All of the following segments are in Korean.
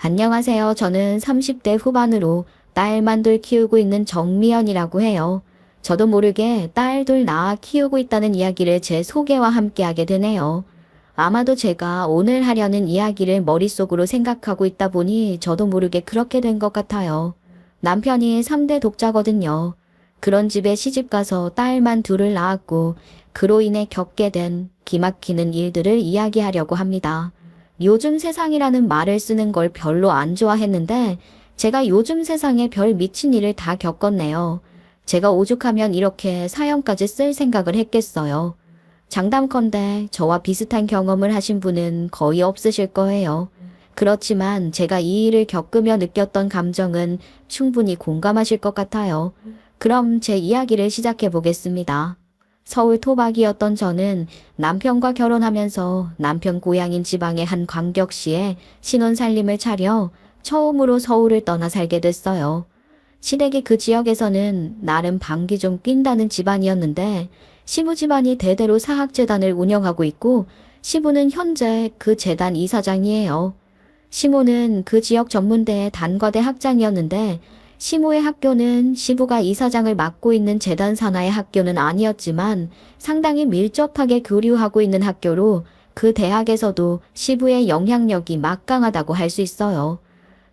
안녕하세요. 저는 30대 후반으로 딸만 둘 키우고 있는 정미연이라고 해요. 저도 모르게 딸 둘 낳아 키우고 있다는 이야기를 제 소개와 함께 하게 되네요. 아마도 제가 오늘 하려는 이야기를 머릿속으로 생각하고 있다 보니 저도 모르게 그렇게 된 것 같아요. 남편이 3대 독자거든요. 그런 집에 시집가서 딸만 둘을 낳았고 그로 인해 겪게 된 기막히는 일들을 이야기하려고 합니다. 요즘 세상이라는 말을 쓰는 걸 별로 안 좋아했는데 제가 요즘 세상에 별 미친 일을 다 겪었네요. 제가 오죽하면 이렇게 사연까지 쓸 생각을 했겠어요. 장담컨대 저와 비슷한 경험을 하신 분은 거의 없으실 거예요. 그렇지만 제가 이 일을 겪으며 느꼈던 감정은 충분히 공감하실 것 같아요. 그럼 제 이야기를 시작해 보겠습니다. 서울 토박이었던 저는 남편과 결혼하면서 남편 고향인 지방의 한 광역시에 신혼살림을 차려 처음으로 서울을 떠나 살게 됐어요. 시댁이 그 지역에서는 나름 방귀 좀 낀다는 집안이었는데 시부 집안이 대대로 사학재단을 운영하고 있고 시부는 현재 그 재단 이사장이에요. 시모는 그 지역 전문대의 단과대 학장이었는데 시모의 학교는 시부가 이사장을 맡고 있는 재단 산하의 학교는 아니었지만 상당히 밀접하게 교류하고 있는 학교로 그 대학에서도 시부의 영향력이 막강하다고 할 수 있어요.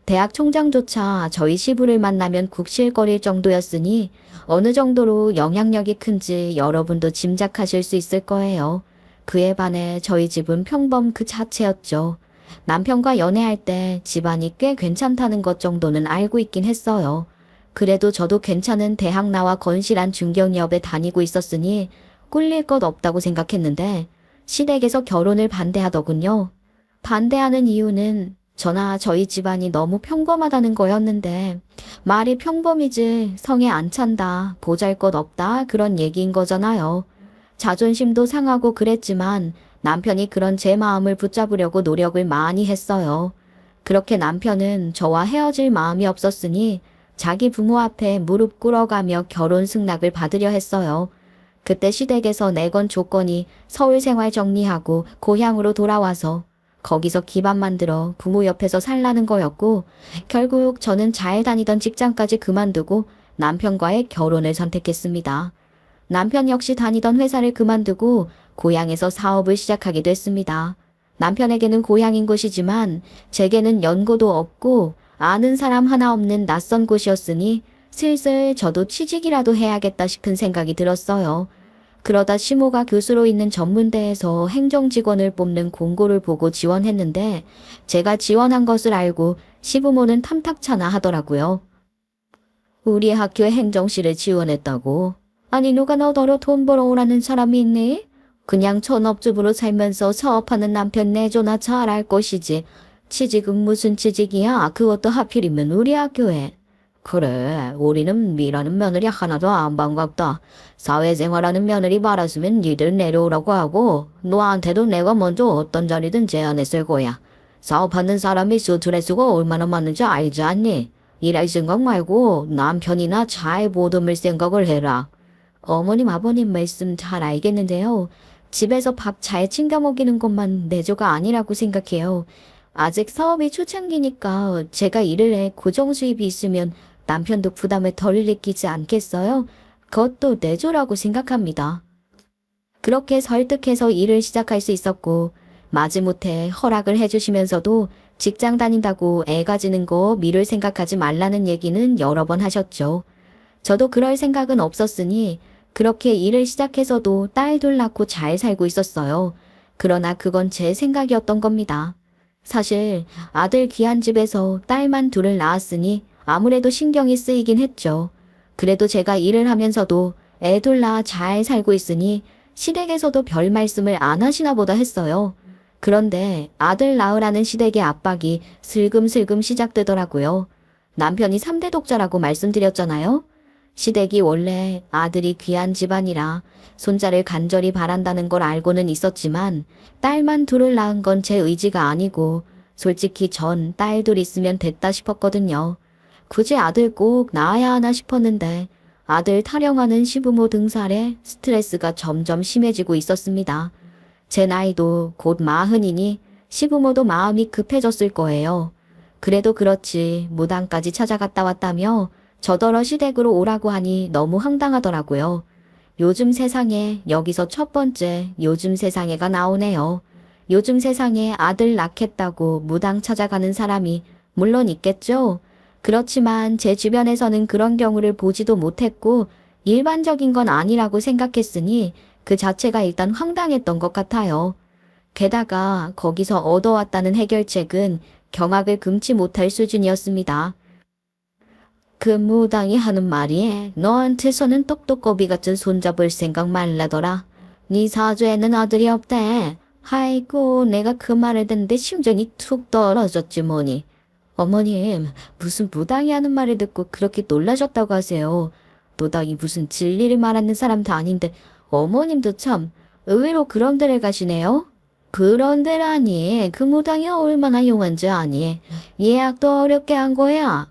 대학 총장조차 저희 시부를 만나면 굽실거릴 정도였으니 어느 정도로 영향력이 큰지 여러분도 짐작하실 수 있을 거예요. 그에 반해 저희 집은 평범 그 자체였죠. 남편과 연애할 때 집안이 꽤 괜찮다는 것 정도는 알고 있긴 했어요. 그래도 저도 괜찮은 대학 나와 건실한 중견기업에 다니고 있었으니 꿀릴 것 없다고 생각했는데 시댁에서 결혼을 반대하더군요. 반대하는 이유는 저나 저희 집안이 너무 평범하다는 거였는데 말이 평범이지 성에 안 찬다, 보잘것없다 그런 얘기인 거잖아요. 자존심도 상하고 그랬지만 남편이 그런 제 마음을 붙잡으려고 노력을 많이 했어요. 그렇게 남편은 저와 헤어질 마음이 없었으니 자기 부모 앞에 무릎 꿇어가며 결혼 승낙을 받으려 했어요. 그때 시댁에서 내건 조건이 서울 생활 정리하고 고향으로 돌아와서 거기서 기반 만들어 부모 옆에서 살라는 거였고 결국 저는 잘 다니던 직장까지 그만두고 남편과의 결혼을 선택했습니다. 남편 역시 다니던 회사를 그만두고 고향에서 사업을 시작하게 됐습니다. 남편에게는 고향인 곳이지만 제게는 연고도 없고 아는 사람 하나 없는 낯선 곳이었으니 슬슬 저도 취직이라도 해야겠다 싶은 생각이 들었어요. 그러다 시모가 교수로 있는 전문대에서 행정직원을 뽑는 공고를 보고 지원했는데 제가 지원한 것을 알고 시부모는 탐탁찮아 하더라고요. 우리 학교에 행정실에 지원했다고. 아니 누가 너더러 돈 벌어오라는 사람이 있니? 그냥 전업주부로 살면서 사업하는 남편 내조나 잘 알 것이지. 취직은 무슨 취직이야? 그것도 하필이면 우리 학교에. 그래, 우리는 일하는 며느리 하나도 안 반갑다. 사회생활하는 며느리 말았으면 니들 내려오라고 하고 너한테도 내가 먼저 어떤 자리든 제안했을 거야. 사업하는 사람이 스트레스가 얼마나 많은지 알지 않니? 일할 생각 말고 남편이나 잘 보듬을 생각을 해라. 어머님 아버님 말씀 잘 알겠는데요. 집에서 밥 잘 챙겨 먹이는 것만 내조가 아니라고 생각해요. 아직 사업이 초창기니까 제가 일을 해 고정 수입이 있으면 남편도 부담을 덜 느끼지 않겠어요? 그것도 내조라고 생각합니다. 그렇게 설득해서 일을 시작할 수 있었고 마지못해 허락을 해주시면서도 직장 다닌다고 애 가지는 거 미룰 생각하지 말라는 얘기는 여러 번 하셨죠. 저도 그럴 생각은 없었으니 그렇게 일을 시작해서도 딸 둘 낳고 잘 살고 있었어요. 그러나 그건 제 생각이었던 겁니다. 사실 아들 귀한 집에서 딸만 둘을 낳았으니 아무래도 신경이 쓰이긴 했죠. 그래도 제가 일을 하면서도 애 둘 낳아 잘 살고 있으니 시댁에서도 별 말씀을 안 하시나 보다 했어요. 그런데 아들 낳으라는 시댁의 압박이 슬금슬금 시작되더라고요. 남편이 3대 독자라고 말씀드렸잖아요. 시댁이 원래 아들이 귀한 집안이라 손자를 간절히 바란다는 걸 알고는 있었지만 딸만 둘을 낳은 건 제 의지가 아니고 솔직히 전 딸 둘 있으면 됐다 싶었거든요. 굳이 아들 꼭 낳아야 하나 싶었는데 아들 타령하는 시부모 등살에 스트레스가 점점 심해지고 있었습니다. 제 나이도 곧 40이니 시부모도 마음이 급해졌을 거예요. 그래도 그렇지 무당까지 찾아갔다 왔다며 저더러 시댁으로 오라고 하니 너무 황당하더라고요. 요즘 세상에 여기서 첫 번째 요즘 세상에가 나오네요. 요즘 세상에 아들 낳겠다고 무당 찾아가는 사람이 물론 있겠죠. 그렇지만 제 주변에서는 그런 경우를 보지도 못했고 일반적인 건 아니라고 생각했으니 그 자체가 일단 황당했던 것 같아요. 게다가 거기서 얻어왔다는 해결책은 경악을 금치 못할 수준이었습니다. 그 무당이 하는 말이 너한테서는 똑똑거비 같은 손잡을 생각 말라더라. 네 사주에는 아들이 없대. 아이고 내가 그 말을 듣는데 심장이 툭 떨어졌지 뭐니. 어머님 무슨 무당이 하는 말을 듣고 그렇게 놀라셨다고 하세요. 무당이 무슨 진리를 말하는 사람도 아닌데 어머님도 참 의외로 그런 데를 가시네요. 그런 데라니 그 무당이 얼마나 용한지 아니. 예약도 어렵게 한 거야.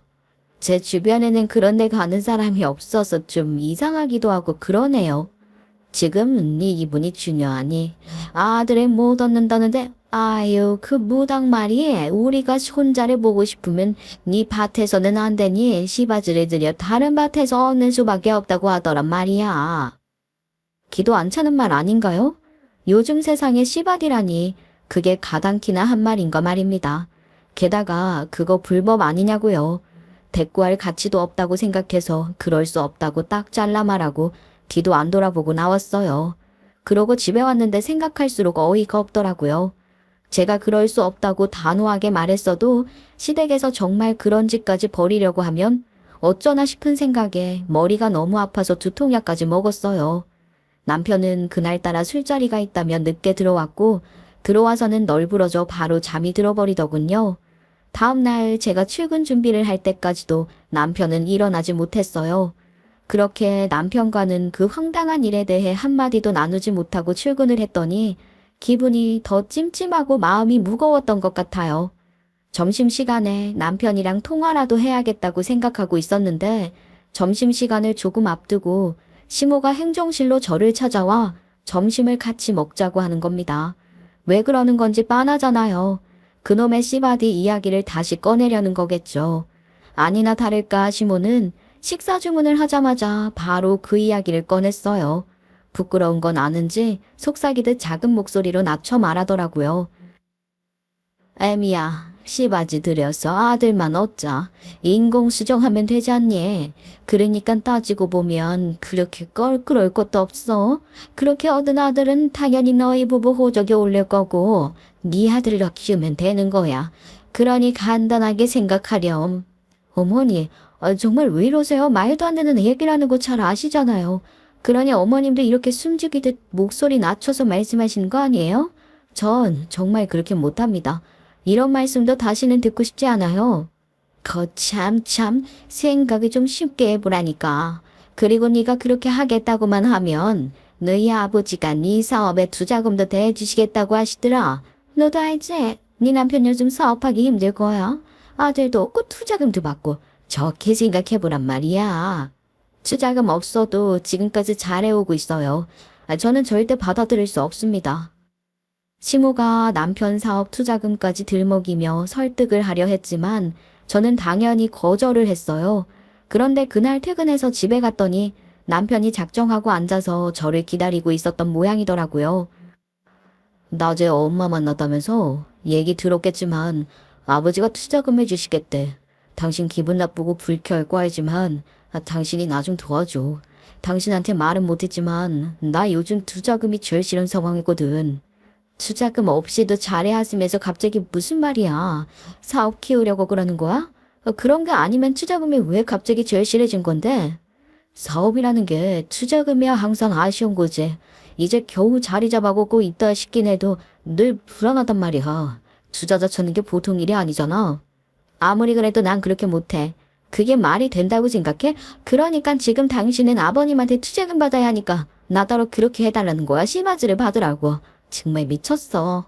제 주변에는 그런 데 가는 사람이 없어서 좀 이상하기도 하고 그러네요. 지금 네 기분이 중요하니 아들을 못 얻는다는데 아유 그 무당 말이 우리가 손자를 보고 싶으면 네 밭에서는 안 되니 시바지를 들여 다른 밭에서 얻는 수밖에 없다고 하더란 말이야. 기도 안 차는 말 아닌가요? 요즘 세상에 시바디라니 그게 가당키나 한 말인가 말입니다. 게다가 그거 불법 아니냐고요. 대꾸할 가치도 없다고 생각해서 그럴 수 없다고 딱 잘라 말하고 뒤도 안 돌아보고 나왔어요. 그러고 집에 왔는데 생각할수록 어이가 없더라고요. 제가 그럴 수 없다고 단호하게 말했어도 시댁에서 정말 그런 짓까지 벌이려고 하면 어쩌나 싶은 생각에 머리가 너무 아파서 두통약까지 먹었어요. 남편은 그날따라 술자리가 있다면 늦게 들어왔고 들어와서는 널브러져 바로 잠이 들어버리더군요. 다음날 제가 출근 준비를 할 때까지도 남편은 일어나지 못했어요. 그렇게 남편과는 그 황당한 일에 대해 한마디도 나누지 못하고 출근을 했더니 기분이 더 찜찜하고 마음이 무거웠던 것 같아요. 점심시간에 남편이랑 통화라도 해야겠다고 생각하고 있었는데 점심시간을 조금 앞두고 시모가 행정실로 저를 찾아와 점심을 같이 먹자고 하는 겁니다. 왜 그러는 건지 뻔하잖아요. 그놈의 씨바디 이야기를 다시 꺼내려는 거겠죠. 아니나 다를까 시모는 식사 주문을 하자마자 바로 그 이야기를 꺼냈어요. 부끄러운 건 아는지 속삭이듯 작은 목소리로 낮춰 말하더라고요. 애미야, 씨바지 들여서 아들만 얻자. 인공수정하면 되지 않니? 그러니까 따지고 보면 그렇게 껄끄러울 것도 없어. 그렇게 얻은 아들은 당연히 너희 부부 호적에 올릴 거고 네 아들로 키우면 되는 거야. 그러니 간단하게 생각하렴. 어머니, 정말 왜 이러세요? 말도 안 되는 얘기라는 거 잘 아시잖아요. 그러니 어머님도 이렇게 숨죽이듯 목소리 낮춰서 말씀하시는 거 아니에요? 전 정말 그렇게 못합니다. 이런 말씀도 다시는 듣고 싶지 않아요. 거참 생각을 좀 쉽게 해보라니까. 그리고 네가 그렇게 하겠다고만 하면 너희 아버지가 네 사업에 투자금도 대주시겠다고 하시더라. 너도 알지? 네 남편 요즘 사업하기 힘들 거야. 아들도 없고 투자금도 받고 좋게 생각해보란 말이야. 투자금 없어도 지금까지 잘해오고 있어요. 저는 절대 받아들일 수 없습니다. 시모가 남편 사업 투자금까지 들먹이며 설득을 하려 했지만 저는 당연히 거절을 했어요. 그런데 그날 퇴근해서 집에 갔더니 남편이 작정하고 앉아서 저를 기다리고 있었던 모양이더라고요. 낮에 엄마 만났다면서? 얘기 들었겠지만 아버지가 투자금 해주시겠대. 당신 기분 나쁘고 불쾌할 거 알지만 당신이 나 좀 도와줘. 당신한테 말은 못했지만 나 요즘 투자금이 제일 싫은 상황이거든. 투자금 없이도 잘해야 하면서 갑자기 무슨 말이야. 사업 키우려고 그러는 거야? 그런 게 아니면 투자금이 왜 갑자기 제일 싫어진 건데? 사업이라는 게 투자금이야 항상 아쉬운 거지. 이제 겨우 자리 잡아보고 있다 싶긴 해도 늘 불안하단 말이야. 투자자 찾는 게 보통 일이 아니잖아. 아무리 그래도 난 그렇게 못해. 그게 말이 된다고 생각해? 그러니까 지금 당신은 아버님한테 투자금 받아야 하니까 나더러 그렇게 해달라는 거야. 시마즈를 받으라고. 정말 미쳤어.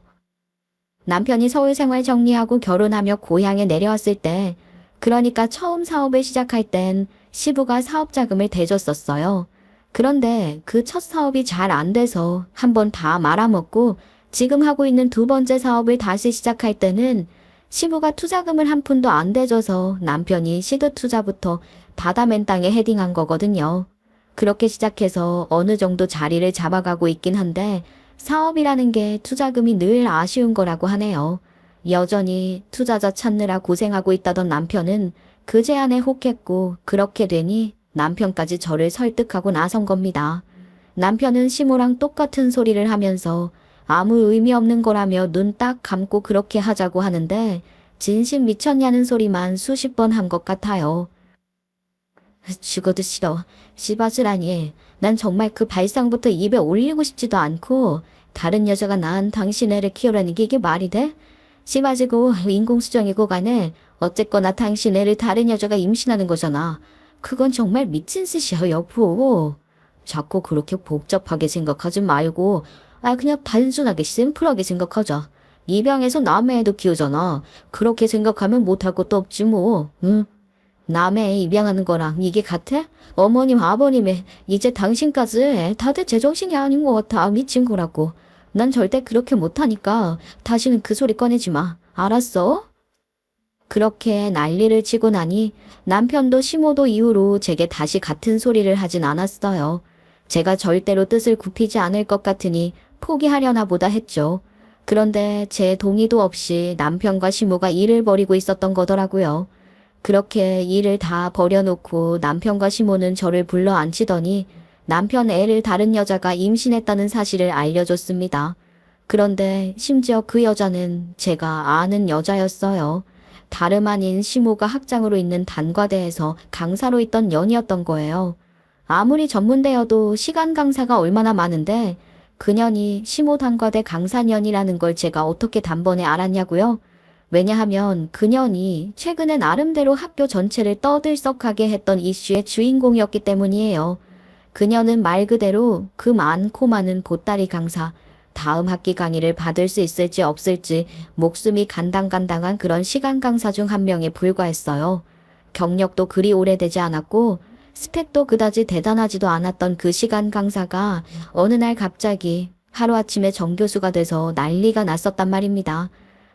남편이 서울 생활 정리하고 결혼하며 고향에 내려왔을 때, 그러니까 처음 사업을 시작할 땐 시부가 사업 자금을 대줬었어요. 그런데 그 첫 사업이 잘 안 돼서 한번 다 말아먹고 지금 하고 있는 두 번째 사업을 다시 시작할 때는 시부가 투자금을 한 푼도 안 대줘서 남편이 시드 투자부터 바다맨 땅에 헤딩한 거거든요. 그렇게 시작해서 어느 정도 자리를 잡아가고 있긴 한데 사업이라는 게 투자금이 늘 아쉬운 거라고 하네요. 여전히 투자자 찾느라 고생하고 있다던 남편은 그 제안에 혹했고 그렇게 되니 남편까지 저를 설득하고 나선 겁니다. 남편은 시모랑 똑같은 소리를 하면서 아무 의미 없는 거라며 눈 딱 감고 그렇게 하자고 하는데 진심 미쳤냐는 소리만 수십 번 한 것 같아요. 죽어도 싫어. 씨바스라니. 난 정말 그 발상부터 입에 올리고 싶지도 않고 다른 여자가 낳은 당신 애를 키우라는 게 이게 말이 돼? 씨바지고 인공수정이고 간에 어쨌거나 당신 애를 다른 여자가 임신하는 거잖아. 그건 정말 미친 짓이야, 여보. 자꾸 그렇게 복잡하게 생각하지 말고 그냥 단순하게 심플하게 생각하자. 입양해서 남의 애도 키우잖아. 그렇게 생각하면 못할 것도 없지 뭐. 응? 남의 애 입양하는 거랑 이게 같아? 어머님, 아버님의 이제 당신까지 다들 제정신이 아닌 것 같아. 미친 거라고. 난 절대 그렇게 못하니까 다시는 그 소리 꺼내지 마. 알았어? 그렇게 난리를 치고 나니 남편도 시모도 이후로 제게 다시 같은 소리를 하진 않았어요. 제가 절대로 뜻을 굽히지 않을 것 같으니 포기하려나 보다 했죠. 그런데 제 동의도 없이 남편과 시모가 일을 벌이고 있었던 거더라고요. 그렇게 일을 다 버려놓고 남편과 시모는 저를 불러 앉히더니 남편 애를 다른 여자가 임신했다는 사실을 알려줬습니다. 그런데 심지어 그 여자는 제가 아는 여자였어요. 다름 아닌 시모가 학장으로 있는 단과대에서 강사로 있던 년이었던 거예요. 아무리 전문대여도 시간 강사가 얼마나 많은데 그년이 시모 단과대 강사년이라는 걸 제가 어떻게 단번에 알았냐고요? 왜냐하면 그년이 최근에 나름대로 학교 전체를 떠들썩하게 했던 이슈의 주인공이었기 때문이에요. 그녀는 말 그대로 그 많고 많은 보따리 강사, 다음 학기 강의를 받을 수 있을지 없을지 목숨이 간당간당한 그런 시간 강사 중 한 명에 불과했어요. 경력도 그리 오래되지 않았고 스펙도 그다지 대단하지도 않았던 그 시간 강사가 어느 날 갑자기 하루아침에 정교수가 돼서 난리가 났었단 말입니다.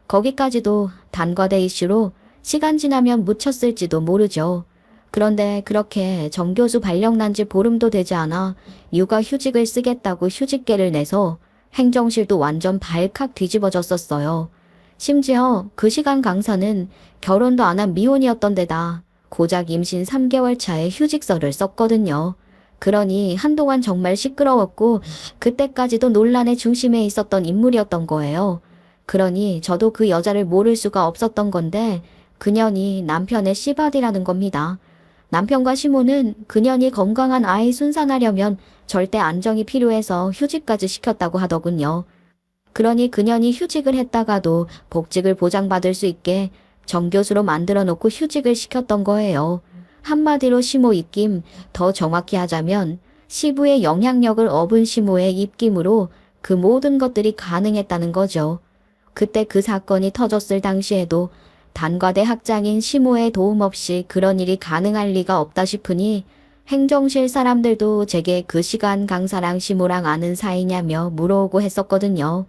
거기까지도 단과대 이슈로 시간 지나면 묻혔을지도 모르죠. 그런데 그렇게 정교수 발령 난 지 보름도 되지 않아 육아휴직을 쓰겠다고 휴직계를 내서 행정실도 완전 발칵 뒤집어졌었어요. 심지어 그 시간 강사는 결혼도 안 한 미혼이었던 데다 고작 임신 3개월 차에 휴직서를 썼거든요. 그러니 한동안 정말 시끄러웠고 그때까지도 논란의 중심에 있었던 인물이었던 거예요. 그러니 저도 그 여자를 모를 수가 없었던 건데 그년이 남편의 씨바디라는 겁니다. 남편과 시모는 그년이 건강한 아이 순산하려면 절대 안정이 필요해서 휴직까지 시켰다고 하더군요. 그러니 그년이 휴직을 했다가도 복직을 보장받을 수 있게 정교수로 만들어 놓고 휴직을 시켰던 거예요. 한마디로 시모 입김, 더 정확히 하자면 시부의 영향력을 업은 시모의 입김으로 그 모든 것들이 가능했다는 거죠. 그때 그 사건이 터졌을 당시에도 단과대 학장인 시모의 도움 없이 그런 일이 가능할 리가 없다 싶으니 행정실 사람들도 제게 그 시간 강사랑 시모랑 아는 사이냐며 물어오고 했었거든요.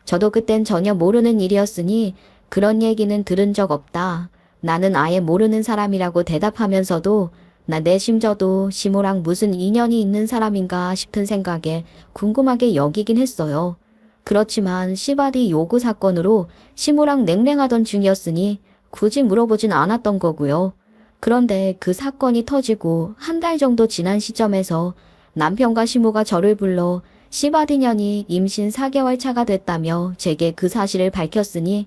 저도 그땐 전혀 모르는 일이었으니 그런 얘기는 들은 적 없다. 나는 아예 모르는 사람이라고 대답하면서도 나 내심저도 시모랑 무슨 인연이 있는 사람인가 싶은 생각에 궁금하게 여기긴 했어요. 그렇지만 시바디 요구 사건으로 시모랑 냉랭하던 중이었으니 굳이 물어보진 않았던 거고요. 그런데 그 사건이 터지고 한 달 정도 지난 시점에서 남편과 시모가 저를 불러 시바디년이 임신 4개월 차가 됐다며 제게 그 사실을 밝혔으니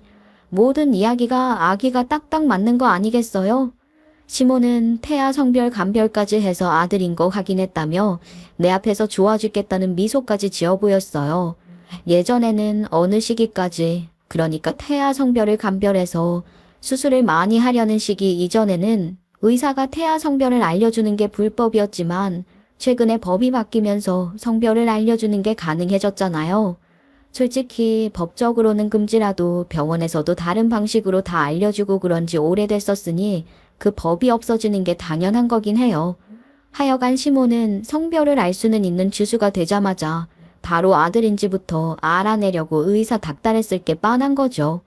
모든 이야기가 아기가 딱딱 맞는 거 아니겠어요? 시모는 태아 성별 감별까지 해서 아들인 거 확인했다며 내 앞에서 좋아 죽겠다는 미소까지 지어 보였어요. 예전에는 어느 시기까지, 그러니까 태아 성별을 감별해서 수술을 많이 하려는 시기 이전에는 의사가 태아 성별을 알려주는 게 불법이었지만 최근에 법이 바뀌면서 성별을 알려주는 게 가능해졌잖아요. 솔직히 법적으로는 금지라도 병원에서도 다른 방식으로 다 알려주고 그런지 오래됐었으니 그 법이 없어지는 게 당연한 거긴 해요. 하여간 시모는 성별을 알 수는 있는 주수가 되자마자 바로 아들인지부터 알아내려고 의사 닥달했을 게 뻔한 거죠.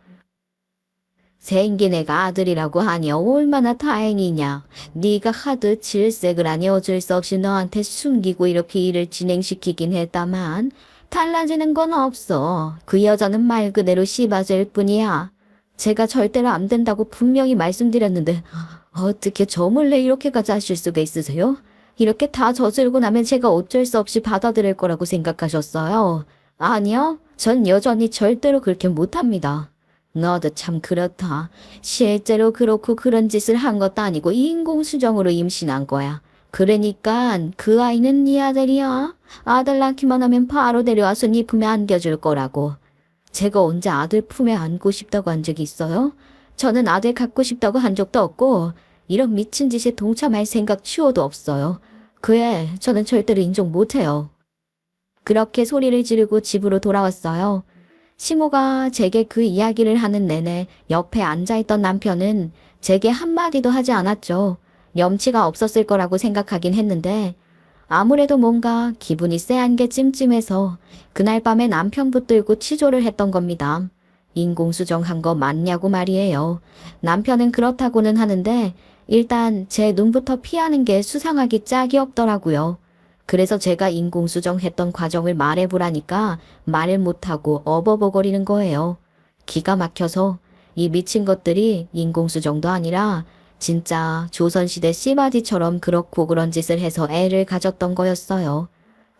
생긴 애가 아들이라고 하니 얼마나 다행이냐. 네가 하도 질색을 하니 어쩔 수 없이 너한테 숨기고 이렇게 일을 진행시키긴 했다만 달라지는 건 없어. 그 여자는 말 그대로 씨바제일 뿐이야. 제가 절대로 안 된다고 분명히 말씀드렸는데 어떻게 저 몰래 이렇게까지 하실 수가 있으세요? 이렇게 다 저지르고 나면 제가 어쩔 수 없이 받아들일 거라고 생각하셨어요? 아니요. 전 여전히 절대로 그렇게 못합니다. 너도 참 그렇다. 실제로 그렇고 그런 짓을 한 것도 아니고 인공수정으로 임신한 거야. 그러니까 그 아이는 네 아들이야. 아들 낳기만 하면 바로 데려와서 네 품에 안겨줄 거라고. 제가 언제 아들 품에 안고 싶다고 한 적이 있어요? 저는 아들 갖고 싶다고 한 적도 없고 이런 미친 짓에 동참할 생각 치워도 없어요. 그에 저는 절대로 인정 못해요. 그렇게 소리를 지르고 집으로 돌아왔어요. 시모가 제게 그 이야기를 하는 내내 옆에 앉아있던 남편은 제게 한마디도 하지 않았죠. 염치가 없었을 거라고 생각하긴 했는데 아무래도 뭔가 기분이 쎄한 게 찜찜해서 그날 밤에 남편 붙들고 치조를 했던 겁니다. 인공수정한 거 맞냐고 말이에요. 남편은 그렇다고는 하는데 일단 제 눈부터 피하는 게 수상하기 짝이 없더라고요. 그래서 제가 인공수정했던 과정을 말해보라니까 말을 못하고 어버버거리는 거예요. 기가 막혀서 이 미친 것들이 인공수정도 아니라 진짜 조선시대 씨바디처럼 그렇고 그런 짓을 해서 애를 가졌던 거였어요.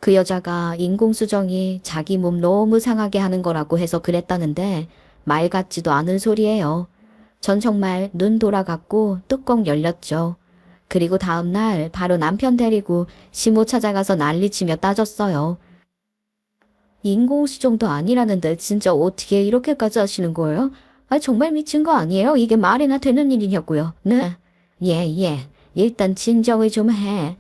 그 여자가 인공수정이 자기 몸 너무 상하게 하는 거라고 해서 그랬다는데 말 같지도 않은 소리예요. 전 정말 눈 돌아갔고 뚜껑 열렸죠. 그리고 다음날 바로 남편 데리고 시모 찾아가서 난리치며 따졌어요. 인공수정도 아니라는데 진짜 어떻게 이렇게까지 하시는 거예요? 아, 정말 미친 거 아니에요? 이게 말이나 되는 일이냐고요. 네. 예. 일단 진정을 좀 해.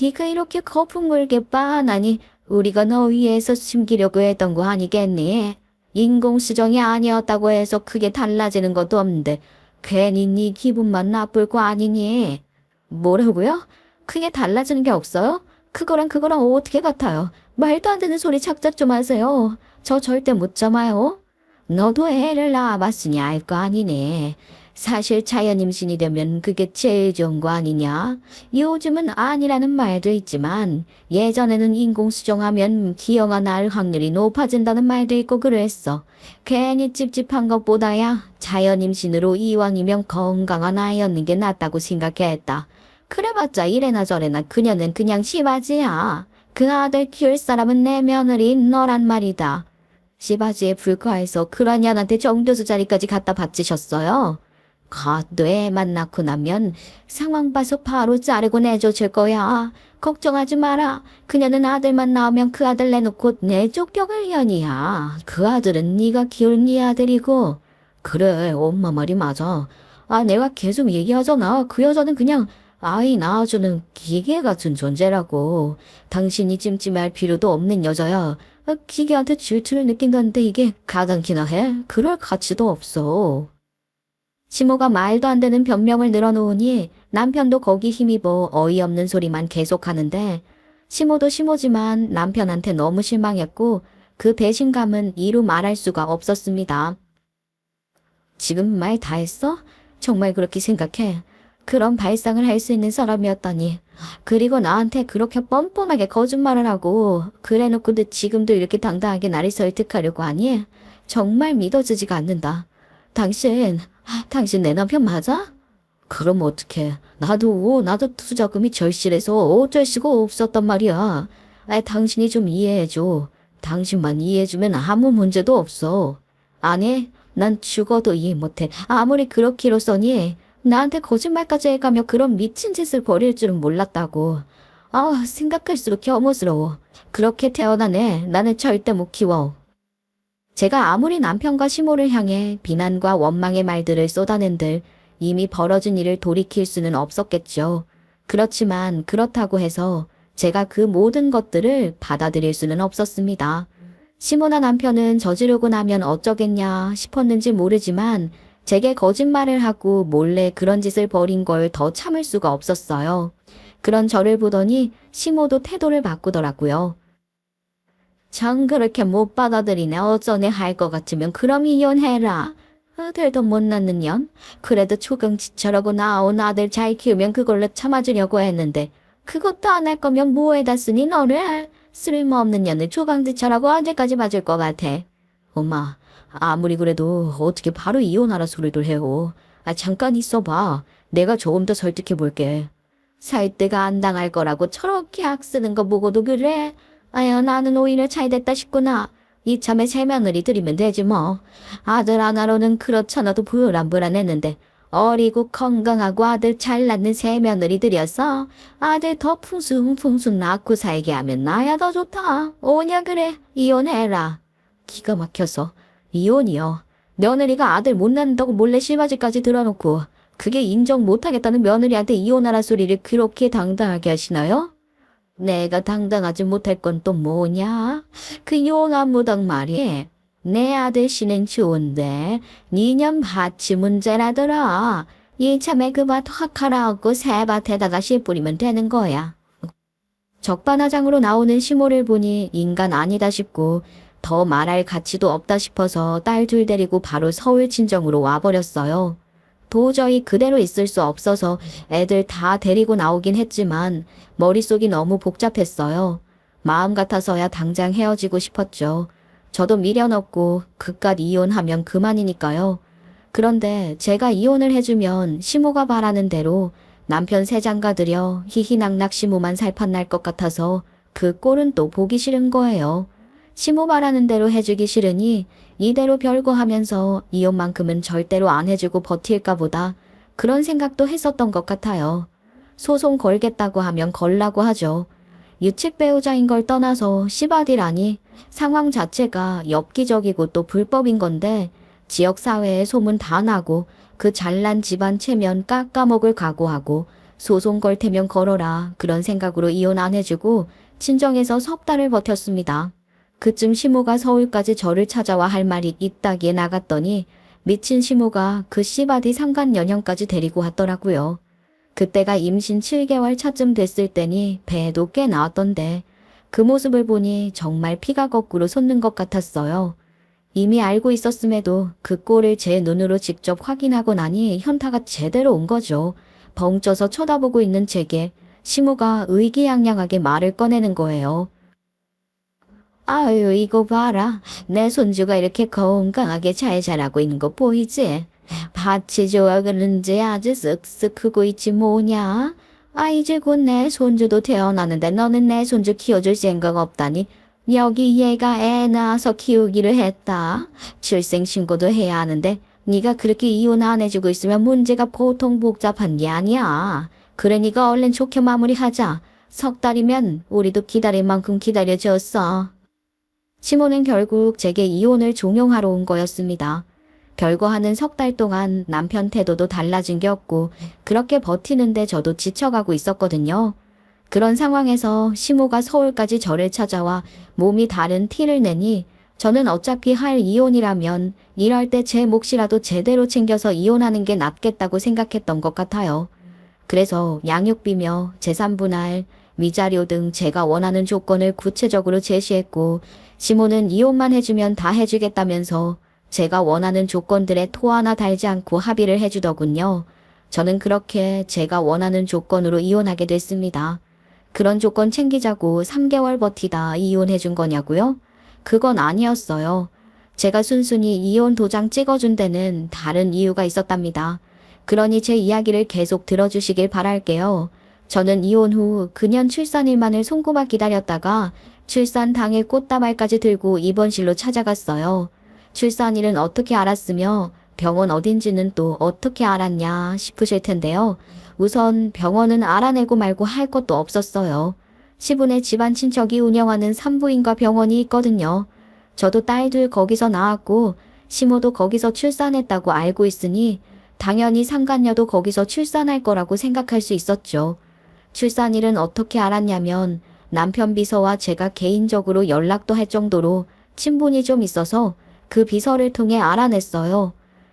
네가 이렇게 거품 물게 빤하니 우리가 너 위해서 숨기려고 했던 거 아니겠니? 인공수정이 아니었다고 해서 크게 달라지는 것도 없는데 괜히 네 기분만 나쁠 거 아니니? 뭐라고요? 크게 달라지는 게 없어요? 그거랑 어떻게 같아요? 말도 안 되는 소리 착착 좀 하세요. 저 절대 못 참아요. 너도 애를 낳아봤으니 알 거 아니네. 사실 자연 임신이 되면 그게 제일 좋은 거 아니냐? 요즘은 아니라는 말도 있지만 예전에는 인공수정하면 기형아 날 확률이 높아진다는 말도 있고 그랬어. 괜히 찝찝한 것보다야 자연 임신으로 이왕이면 건강한 아이 얻는 게 낫다고 생각했다. 그래봤자 이래나 저래나 그녀는 그냥 시바지야. 그 아들 키울 사람은 내 며느리인 너란 말이다. 시바지에 불과해서 그런 년한테 정교수 자리까지 갖다 바치셨어요. 갓도 애만 낳고 나면 상황 봐서 바로 자르고 내줘줄 거야. 걱정하지 마라. 그녀는 아들만 낳으면 그 아들 내놓고 내 쫓겨갈 년이야. 그 아들은 네가 키울 네 아들이고. 그래, 엄마 말이 맞아. 아, 내가 계속 얘기하잖아. 그 여자는 그냥 아이 낳아주는 기계 같은 존재라고. 당신이 찜찜할 필요도 없는 여자야. 아, 기계한테 질투를 느낀다는데 이게 가당키나 해? 그럴 가치도 없어. 시모가 말도 안 되는 변명을 늘어놓으니 남편도 거기 힘입어 어이없는 소리만 계속하는데 시모도 시모지만 남편한테 너무 실망했고 그 배신감은 이루 말할 수가 없었습니다. 지금 말 다 했어? 정말 그렇게 생각해? 그런 발상을 할 수 있는 사람이었다니. 그리고 나한테 그렇게 뻔뻔하게 거짓말을 하고 그래놓고 너 지금도 이렇게 당당하게 나를 설득하려고 하니? 정말 믿어지지가 않는다. 당신 내 남편 맞아? 그럼 어떡해. 나도 투자금이 절실해서 어쩔 수가 없었단 말이야. 아, 당신이 좀 이해해줘. 당신만 이해해주면 아무 문제도 없어. 아니, 난 죽어도 이해 못해. 아무리 그렇기로써니 나한테 거짓말까지 해가며 그런 미친 짓을 벌일 줄은 몰랐다고. 아, 생각할수록 혐오스러워. 그렇게 태어난 애 나는 절대 못 키워. 제가 아무리 남편과 시모를 향해 비난과 원망의 말들을 쏟아낸들 이미 벌어진 일을 돌이킬 수는 없었겠죠. 그렇지만 그렇다고 해서 제가 그 모든 것들을 받아들일 수는 없었습니다. 시모나 남편은 저지르고 나면 어쩌겠냐 싶었는지 모르지만 제게 거짓말을 하고 몰래 그런 짓을 벌인 걸 더 참을 수가 없었어요. 그런 저를 보더니 시모도 태도를 바꾸더라고요. 정 그렇게 못 받아들이네. 어쩌네 할 것 같으면 그럼 이혼해라. 들도 못 낳는 년? 그래도 초경치처라고 나온 아들 잘 키우면 그걸로 참아주려고 했는데 그것도 안 할 거면 뭐에다 쓰니 너를? 쓸모없는 년을 초강지처라고 언제까지 맞을 것 같아. 엄마, 아무리 그래도 어떻게 바로 이혼하라 소리를 해요. 잠깐 있어봐. 내가 조금 더 설득해 볼게. 설득 안 당할 거라고 저렇게 악쓰는 거 보고도 그래? 아유, 나는 오히려 잘 됐다 싶구나. 이참에 새 며느리 들이면 되지 뭐. 아들 하나로는 그렇잖아도 불안불안했는데 어리고 건강하고 아들 잘 낳는 새 며느리들이었어. 아들 더 풍숭풍숭 낳고 살게 하면 나야 더 좋다. 오냐 그래. 이혼해라. 기가 막혀서. 이혼이요. 며느리가 아들 못 낳는다고 몰래 실바지까지 들어놓고 그게 인정 못하겠다는 며느리한테 이혼하라 소리를 그렇게 당당하게 하시나요? 내가 당당하지 못할 건 또 뭐냐? 그 용한 무당 말이 내 아들 씨는 좋은데 니년 밭이 문제라더라. 이참에 그 밭 확 갈아엎고 새 밭에다가 씨 뿌리면 되는 거야. 적반하장으로 나오는 시모를 보니 인간 아니다 싶고 더 말할 가치도 없다 싶어서 딸 둘 데리고 바로 서울 친정으로 와버렸어요. 도저히 그대로 있을 수 없어서 애들 다 데리고 나오긴 했지만 머릿속이 너무 복잡했어요. 마음 같아서야 당장 헤어지고 싶었죠. 저도 미련 없고 그깟 이혼하면 그만이니까요. 그런데 제가 이혼을 해주면 시모가 바라는 대로 남편 세 장가 들여 희희낙낙 시모만 살판날 것 같아서 그 꼴은 또 보기 싫은 거예요. 시모 바라는 대로 해주기 싫으니 이대로 별거하면서 이혼만큼은 절대로 안 해주고 버틸까 보다 그런 생각도 했었던 것 같아요. 소송 걸겠다고 하면 걸라고 하죠. 유책 배우자인 걸 떠나서 시바디라니 상황 자체가 엽기적이고 또 불법인 건데 지역사회에 소문 다 나고 그 잘난 집안 체면 깎아먹을 각오하고 소송 걸 테면 걸어라 그런 생각으로 이혼 안 해주고 친정에서 석 달을 버텼습니다. 그쯤 시모가 서울까지 저를 찾아와 할 말이 있다기에 나갔더니 미친 시모가 그 씨바디 상간년형까지 데리고 왔더라고요. 그때가 임신 7개월 차쯤 됐을 때니 배도 꽤 나왔던데 그 모습을 보니 정말 피가 거꾸로 솟는 것 같았어요. 이미 알고 있었음에도 그 꼴을 제 눈으로 직접 확인하고 나니 현타가 제대로 온 거죠. 벙쪄서 쳐다보고 있는 제게 시모가 의기양양하게 말을 꺼내는 거예요. 아유, 이거 봐라. 내 손주가 이렇게 건강하게 잘 자라고 있는 거 보이지? 밭이 좋아 그런지 아주 쓱쓱 크고 있지 뭐냐? 이제 곧 내 손주도 태어나는데 너는 내 손주 키워줄 생각 없다니. 여기 얘가 애 낳아서 키우기를 했다. 출생신고도 해야 하는데 네가 그렇게 이혼 안 해주고 있으면 문제가 보통 복잡한 게 아니야. 그러니까 얼른 좋게 마무리하자. 석 달이면 우리도 기다릴 만큼 기다려줬어. 시모는 결국 제게 이혼을 종용하러 온 거였습니다. 결과하는 석 달 동안 남편 태도도 달라진 게 없고 그렇게 버티는데 저도 지쳐가고 있었거든요. 그런 상황에서 시모가 서울까지 저를 찾아와 몸이 다른 티를 내니 저는 어차피 할 이혼이라면 이럴 때 제 몫이라도 제대로 챙겨서 이혼하는 게 낫겠다고 생각했던 것 같아요. 그래서 양육비며 재산분할, 위자료 등 제가 원하는 조건을 구체적으로 제시했고 시모는 이혼만 해주면 다 해주겠다면서 제가 원하는 조건들에 토 하나 달지 않고 합의를 해주더군요. 저는 그렇게 제가 원하는 조건으로 이혼하게 됐습니다. 그런 조건 챙기자고 3개월 버티다 이혼해준 거냐고요? 그건 아니었어요. 제가 순순히 이혼 도장 찍어준 데는 다른 이유가 있었답니다. 그러니 제 이야기를 계속 들어주시길 바랄게요. 저는 이혼 후 그년 출산일만을 손꼽아 기다렸다가 출산 당일 꽃다발까지 들고 입원실로 찾아갔어요. 출산일은 어떻게 알았으며 병원 어딘지는 또 어떻게 알았냐 싶으실 텐데요. 우선 병원은 알아내고 말고 할 것도 없었어요. 시분의 집안 친척이 운영하는 산부인과 병원이 있거든요. 저도 딸들 거기서 낳았고 시모도 거기서 출산했다고 알고 있으니 당연히 상간녀도 거기서 출산할 거라고 생각할 수 있었죠. 출산일은 어떻게 알았냐면 남편 비서와 제가 개인적으로 연락도 할 정도로 친분이 좀 있어서 그 비서를 통해 알아냈어요.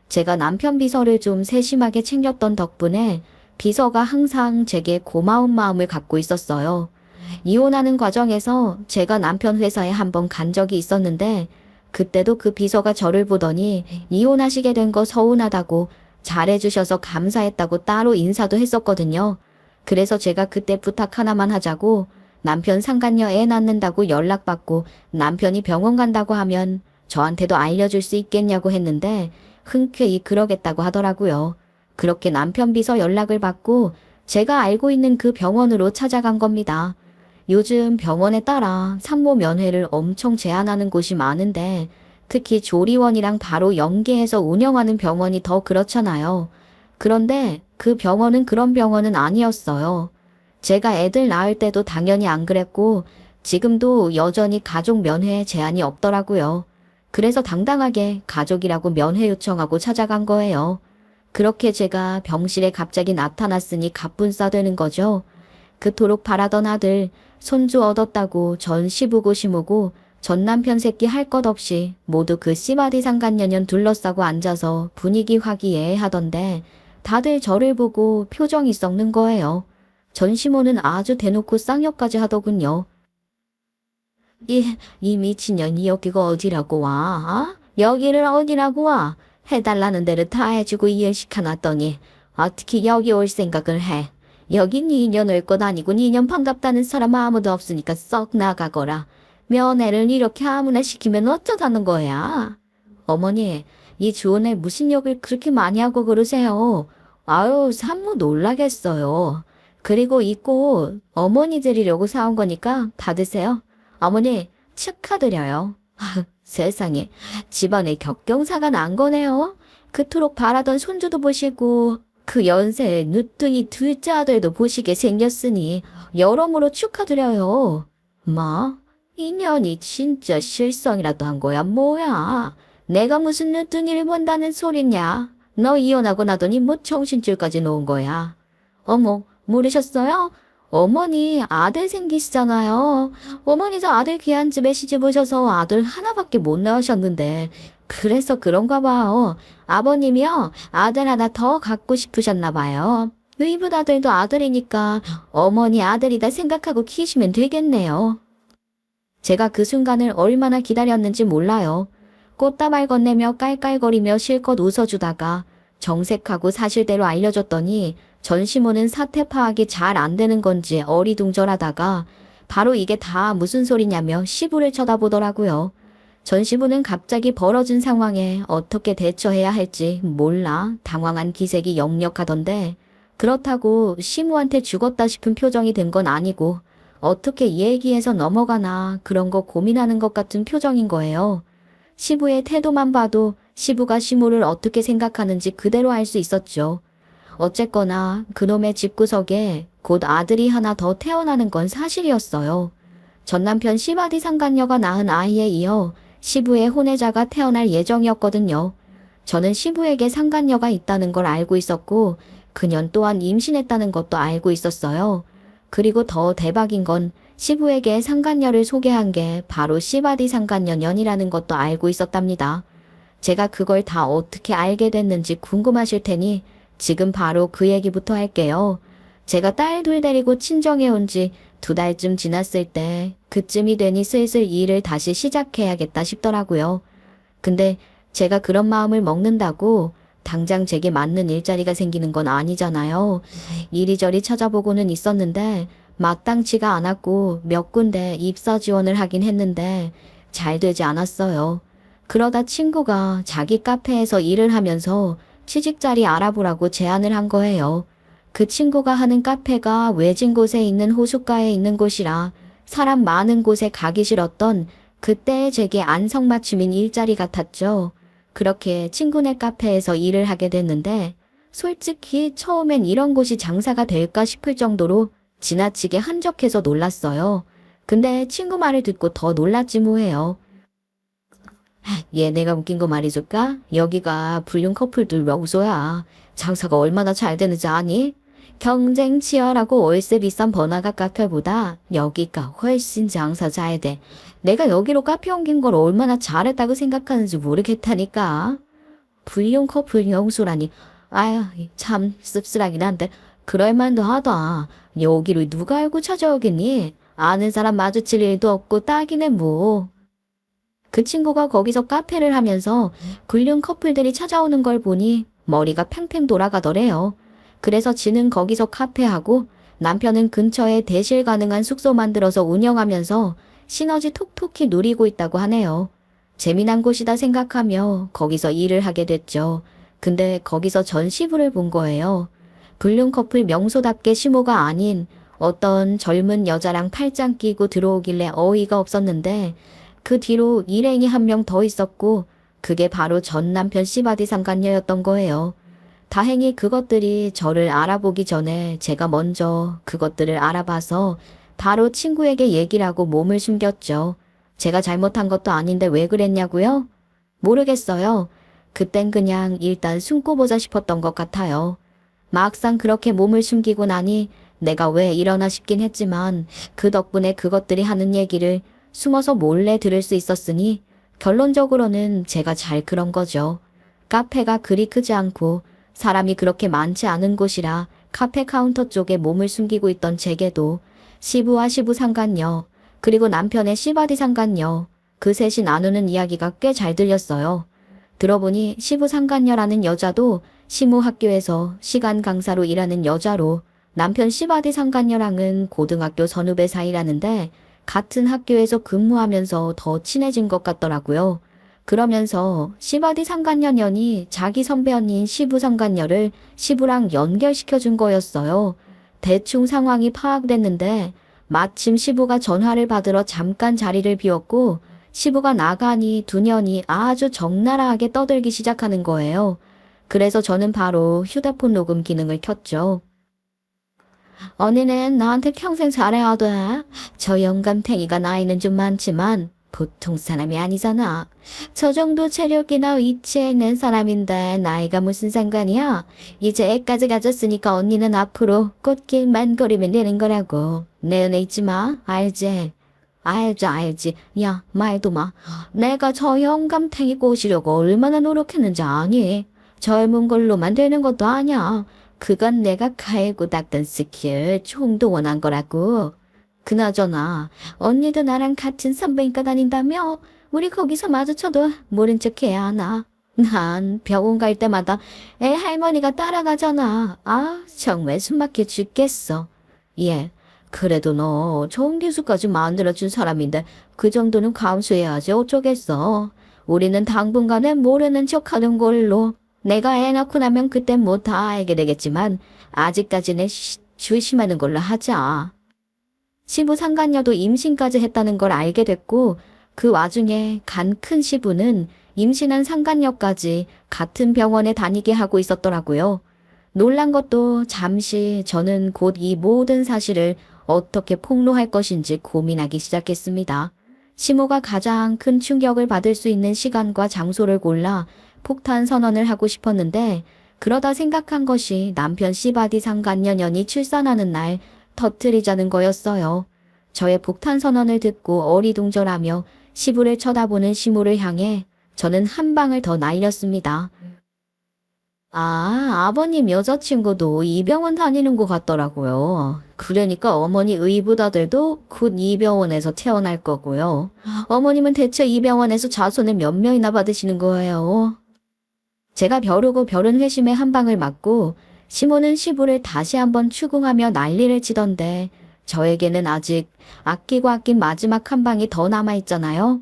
제가 남편 비서를 좀 세심하게 챙겼던 덕분에 비서가 항상 제게 고마운 마음을 갖고 있었어요. 이혼하는 과정에서 제가 남편 회사에 한번 간 적이 있었는데 그때도 그 비서가 저를 보더니 이혼하시게 된 거 서운하다고 잘해주셔서 감사했다고 따로 인사도 했었거든요. 그래서 제가 그때 부탁 하나만 하자고 남편 상간녀 애 낳는다고 연락받고 남편이 병원 간다고 하면 저한테도 알려줄 수 있겠냐고 했는데 흔쾌히 그러겠다고 하더라고요. 그렇게 남편 비서 연락을 받고 제가 알고 있는 그 병원으로 찾아간 겁니다. 요즘 병원에 따라 산모 면회를 엄청 제한하는 곳이 많은데 특히 조리원이랑 바로 연계해서 운영하는 병원이 더 그렇잖아요. 그런데 그 병원은 그런 병원은 아니었어요. 제가 애들 낳을 때도 당연히 안 그랬고 지금도 여전히 가족 면회에 제한이 없더라고요. 그래서 당당하게 가족이라고 면회 요청하고 찾아간 거예요. 그렇게 제가 병실에 갑자기 나타났으니 갑분싸 되는 거죠. 그토록 바라던 아들, 손주 얻었다고 전 시부고 시무고 전 남편 새끼 할 것 없이 모두 그 씨바디 상간년년 둘러싸고 앉아서 분위기 화기애애하던데 다들 저를 보고 표정이 썩는 거예요. 전 시모는 아주 대놓고 쌍욕까지 하더군요. 이 미친년이 여기가 어디라고 와? 여기를 어디라고 와? 해달라는 데를 다 해주고 이해시켜놨더니 어떻게 여기 올 생각을 해? 여긴 2년 올 것 아니고 2년 반갑다는 사람 아무도 없으니까 썩 나가거라. 면회를 이렇게 아무나 시키면 어쩌자는 거야? 어머니, 이 좋은 애 무슨 욕을 그렇게 많이 하고 그러세요? 아유, 산모 놀라겠어요. 그리고 이 꽃 어머니 드리려고 사온 거니까 받으세요. 어머니, 축하드려요. 세상에, 집안에 격경사가 난 거네요. 그토록 바라던 손주도 보시고 그 연세에 누뚱이 둘째 아들도 보시게 생겼으니 여러모로 축하드려요. 뭐? 인연이 진짜 실성이라도 한 거야 뭐야? 내가 무슨 누뚱이를 본다는 소리냐? 너 이혼하고 나더니 뭐 정신줄까지 놓은 거야. 어머, 모르셨어요? 어머니 아들 생기시잖아요. 어머니 저 아들 귀한 집에 시집 오셔서 아들 하나밖에 못 낳으셨는데 그래서 그런가 봐요. 아버님이요 아들 하나 더 갖고 싶으셨나 봐요. 의붓 아들도 아들이니까 어머니 아들이다 생각하고 키우시면 되겠네요. 제가 그 순간을 얼마나 기다렸는지 몰라요. 꽃다발 건네며 깔깔거리며 실컷 웃어주다가 정색하고 사실대로 알려줬더니 전시모는 사태 파악이 잘 안 되는 건지 어리둥절하다가 바로 이게 다 무슨 소리냐며 시부를 쳐다보더라고요. 전시부는 갑자기 벌어진 상황에 어떻게 대처해야 할지 몰라 당황한 기색이 역력하던데 그렇다고 시무한테 죽었다 싶은 표정이 된 건 아니고 어떻게 얘기해서 넘어가나 그런 거 고민하는 것 같은 표정인 거예요. 시부의 태도만 봐도 시부가 시무를 어떻게 생각하는지 그대로 알 수 있었죠. 어쨌거나 그놈의 집구석에 곧 아들이 하나 더 태어나는 건 사실이었어요. 전 남편 시바디 상간녀가 낳은 아이에 이어 시부의 혼외자가 태어날 예정이었거든요. 저는 시부에게 상간녀가 있다는 걸 알고 있었고 그년 또한 임신했다는 것도 알고 있었어요. 그리고 더 대박인 건 시부에게 상간녀를 소개한 게 바로 시바디 상간녀년이라는 것도 알고 있었답니다. 제가 그걸 다 어떻게 알게 됐는지 궁금하실 테니 지금 바로 그 얘기부터 할게요. 제가 딸 둘 데리고 친정에 온 지 2달쯤 지났을 때 그쯤이 되니 슬슬 일을 다시 시작해야겠다 싶더라고요. 근데 제가 그런 마음을 먹는다고 당장 제게 맞는 일자리가 생기는 건 아니잖아요. 이리저리 찾아보고는 있었는데 마땅치가 않았고 몇 군데 입사 지원을 하긴 했는데 잘 되지 않았어요. 그러다 친구가 자기 카페에서 일을 하면서 취직자리 알아보라고 제안을 한 거예요. 그 친구가 하는 카페가 외진 곳에 있는 호숫가에 있는 곳이라 사람 많은 곳에 가기 싫었던 그때의 제게 안성맞춤인 일자리 같았죠. 그렇게 친구네 카페에서 일을 하게 됐는데 솔직히 처음엔 이런 곳이 장사가 될까 싶을 정도로 지나치게 한적해서 놀랐어요. 근데 친구 말을 듣고 더 놀랐지 뭐예요. 얘 내가 웃긴 거 말해줄까? 여기가 불륜 커플들 명소야. 장사가 얼마나 잘 되는지 아니? 경쟁 치열하고 월세 비싼 번화가 카페보다 여기가 훨씬 장사 잘 돼. 내가 여기로 카페 옮긴 걸 얼마나 잘했다고 생각하는지 모르겠다니까. 불륜 커플 명소라니. 아유 참 씁쓸하긴 한데 그럴만도 하다. 여기를 누가 알고 찾아오겠니? 아는 사람 마주칠 일도 없고 딱이네 뭐. 그 친구가 거기서 카페를 하면서 불륜 커플들이 찾아오는 걸 보니 머리가 팽팽 돌아가더래요. 그래서 지는 거기서 카페하고 남편은 근처에 대실 가능한 숙소 만들어서 운영하면서 시너지 톡톡히 누리고 있다고 하네요. 재미난 곳이다 생각하며 거기서 일을 하게 됐죠. 근데 거기서 전 시부를 본 거예요. 불륜 커플 명소답게 시모가 아닌 어떤 젊은 여자랑 팔짱 끼고 들어오길래 어이가 없었는데 그 뒤로 일행이 한 명 더 있었고 그게 바로 전 남편 시바디 상간녀였던 거예요. 다행히 그것들이 저를 알아보기 전에 제가 먼저 그것들을 알아봐서 바로 친구에게 얘기를 하고 몸을 숨겼죠. 제가 잘못한 것도 아닌데 왜 그랬냐고요? 모르겠어요. 그땐 그냥 일단 숨고 보자 싶었던 것 같아요. 막상 그렇게 몸을 숨기고 나니 내가 왜 이러나 싶긴 했지만 그 덕분에 그것들이 하는 얘기를 숨어서 몰래 들을 수 있었으니 결론적으로는 제가 잘 그런 거죠. 카페가 그리 크지 않고 사람이 그렇게 많지 않은 곳이라 카페 카운터 쪽에 몸을 숨기고 있던 제게도 시부와 시부 상간녀 그리고 남편의 시바디 상간녀 그 셋이 나누는 이야기가 꽤 잘 들렸어요. 들어보니 시부 상간녀라는 여자도 시무 학교에서 시간 강사로 일하는 여자로 남편 시바디 상간녀랑은 고등학교 선후배 사이라는데 같은 학교에서 근무하면서 더 친해진 것 같더라고요. 그러면서 시바디 상간녀년이 자기 선배 언니인 시부 상간녀를 시부랑 연결시켜준 거였어요. 대충 상황이 파악됐는데 마침 시부가 전화를 받으러 잠깐 자리를 비웠고 시부가 나가니 두 년이 아주 적나라하게 떠들기 시작하는 거예요. 그래서 저는 바로 휴대폰 녹음 기능을 켰죠. 언니는 나한테 평생 잘해야 돼. 저 영감탱이가 나이는 좀 많지만 보통 사람이 아니잖아. 저 정도 체력이나 위치에 있는 사람인데 나이가 무슨 상관이야. 이제 애까지 가졌으니까 언니는 앞으로 꽃길만 걸으면 되는 거라고. 내 은혜 잊지 마. 알지? 알지. 야, 말도 마. 내가 저 영감탱이 꼬시려고 얼마나 노력했는지 아니? 젊은 걸로만 되는 것도 아니야. 그건 내가 갈고 닦던 스킬 총동원한 거라고. 그나저나 언니도 나랑 같은 산부인과 다닌다며? 우리 거기서 마주쳐도 모른 척 해야 하나? 난 병원 갈 때마다 애 할머니가 따라가잖아. 아, 정말 숨막혀 죽겠어. 예, 그래도 너 좋은 기술까지 만들어준 사람인데 그 정도는 감수해야지 어쩌겠어. 우리는 당분간은 모르는 척하는 걸로. 내가 애 낳고 나면 그땐 뭐 다 알게 되겠지만 아직까지는 조심하는 걸로 하자. 시부 상간녀도 임신까지 했다는 걸 알게 됐고 그 와중에 간 큰 시부는 임신한 상간녀까지 같은 병원에 다니게 하고 있었더라고요. 놀란 것도 잠시 저는 곧 이 모든 사실을 어떻게 폭로할 것인지 고민하기 시작했습니다. 시모가 가장 큰 충격을 받을 수 있는 시간과 장소를 골라 폭탄 선언을 하고 싶었는데 그러다 생각한 것이 남편 시바디 상간녀년이 출산하는 날 터뜨리자는 거였어요. 저의 폭탄 선언을 듣고 어리둥절하며 시부를 쳐다보는 시모를 향해 저는 한 방을 더 날렸습니다. 아, 아버님 여자친구도 이 병원 다니는 것 같더라고요. 그러니까 어머니 의붓아들도 곧 이 병원에서 태어날 거고요. 어머님은 대체 이 병원에서 자손을 몇 명이나 받으시는 거예요? 제가 벼르고 벼른 회심에 한 방을 맞고 시모는 시부를 다시 한번 추궁하며 난리를 치던데 저에게는 아직 아끼고 아낀 마지막 한 방이 더 남아있잖아요.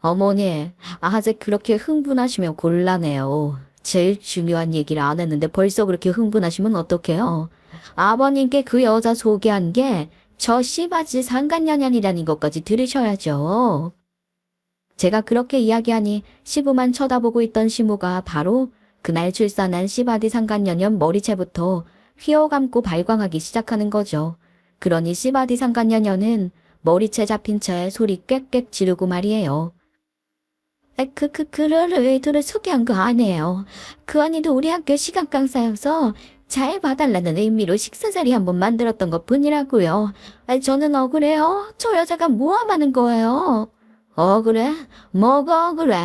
어머니, 아직 그렇게 흥분하시면 곤란해요. 제일 중요한 얘기를 안 했는데 벌써 그렇게 흥분하시면 어떡해요? 아버님께 그 여자 소개한 게 저 씨바지 상간년년이라는 것까지 들으셔야죠. 제가 그렇게 이야기하니 시부만 쳐다보고 있던 시모가 바로 그날 출산한 시바디 상간년년 머리채부터 휘어감고 발광하기 시작하는 거죠. 그러니 시바디 상간년년은 머리채 잡힌 채 소리 꽥꽥 지르고 말이에요. 그를 의도를 소개한 거 아니에요. 그 언니도 우리 학교 시간 강사여서 잘 봐달라는 의미로 식사 자리 한번 만들었던 것 뿐이라고요. 저는 억울해요. 저 여자가 모함하는 거예요. 억울해? 뭐가 억울해?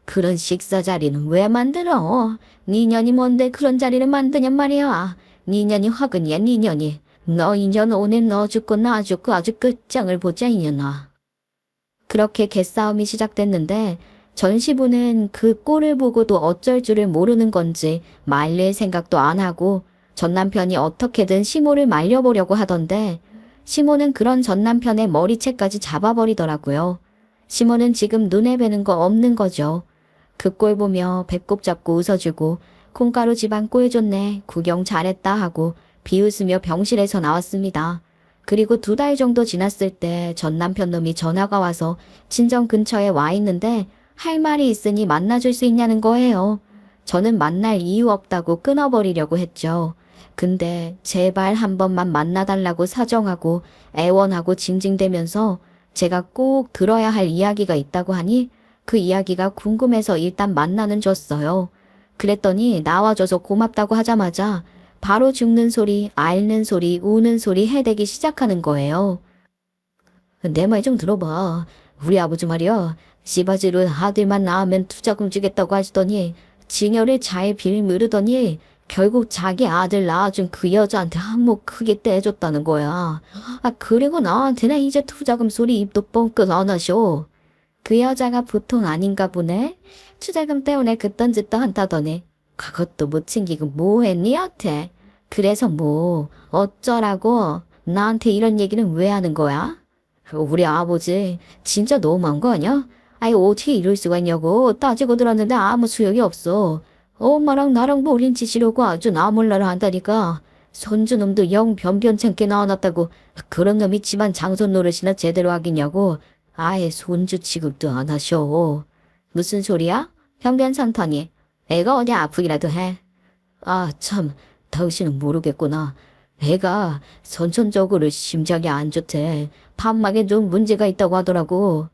그런 식사 자리는 왜 만들어? 니년이 뭔데 그런 자리를 만드냔 말이야. 니년이 화근이야 니년이. 너 이년 오늘 너 죽고 나 죽고 아주 끝장을 보자 이년아. 그렇게 개싸움이 시작됐는데 전시부는 그 꼴을 보고도 어쩔 줄을 모르는 건지 말릴 생각도 안 하고 전 남편이 어떻게든 시모를 말려보려고 하던데 시모는 그런 전 남편의 머리채까지 잡아버리더라고요. 시모는 지금 눈에 뵈는 거 없는 거죠. 그 꼴 보며 배꼽 잡고 웃어주고 콩가루 집안 꼴 좋네, 구경 잘했다 하고 비웃으며 병실에서 나왔습니다. 그리고 2달 정도 지났을 때 전 남편 놈이 전화가 와서 친정 근처에 와 있는데 할 말이 있으니 만나줄 수 있냐는 거예요. 저는 만날 이유 없다고 끊어버리려고 했죠. 근데 제발 한 번만 만나달라고 사정하고 애원하고 징징대면서 제가 꼭 들어야 할 이야기가 있다고 하니 그 이야기가 궁금해서 일단 만나는 줬어요. 그랬더니 나와줘서 고맙다고 하자마자 바로 죽는 소리, 앓는 소리, 우는 소리 해대기 시작하는 거예요. 내 말 좀 들어봐. 우리 아버지 말이야. 씨바지로 아들만 낳으면 투자금 주겠다고 하시더니 징여를 잘 빌미르더니 결국 자기 아들 낳아준 그 여자한테 한몫 크게 떼줬다는 거야. 그리고 나한테는 이제 투자금 소리 입도 뻥끗 안 하셔. 그 여자가 보통 아닌가 보네. 투자금 때문에 그딴 짓도 한다더니 그것도 못 챙기고 뭐 했니 여태. 그래서 뭐 어쩌라고 나한테 이런 얘기는 왜 하는 거야? 우리 아버지 진짜 너무한 거 아니야? 아니 어떻게 이럴 수가 있냐고 따지고 들었는데 아무 소용이 없어. 엄마랑 나랑 몰린 짓이려고 아주 나몰라라 한다니까. 손주놈도 영 변변찮게 낳아놨다고 그런 놈이 집안 장손 노릇이나 제대로 하겠냐고. 아예 손주 취급도 안 하셔. 무슨 소리야? 변변찮다니. 애가 어디 아프기라도 해. 참, 당신은 모르겠구나. 애가 선천적으로 심장이 안 좋대. 판막에 좀 문제가 있다고 하더라고.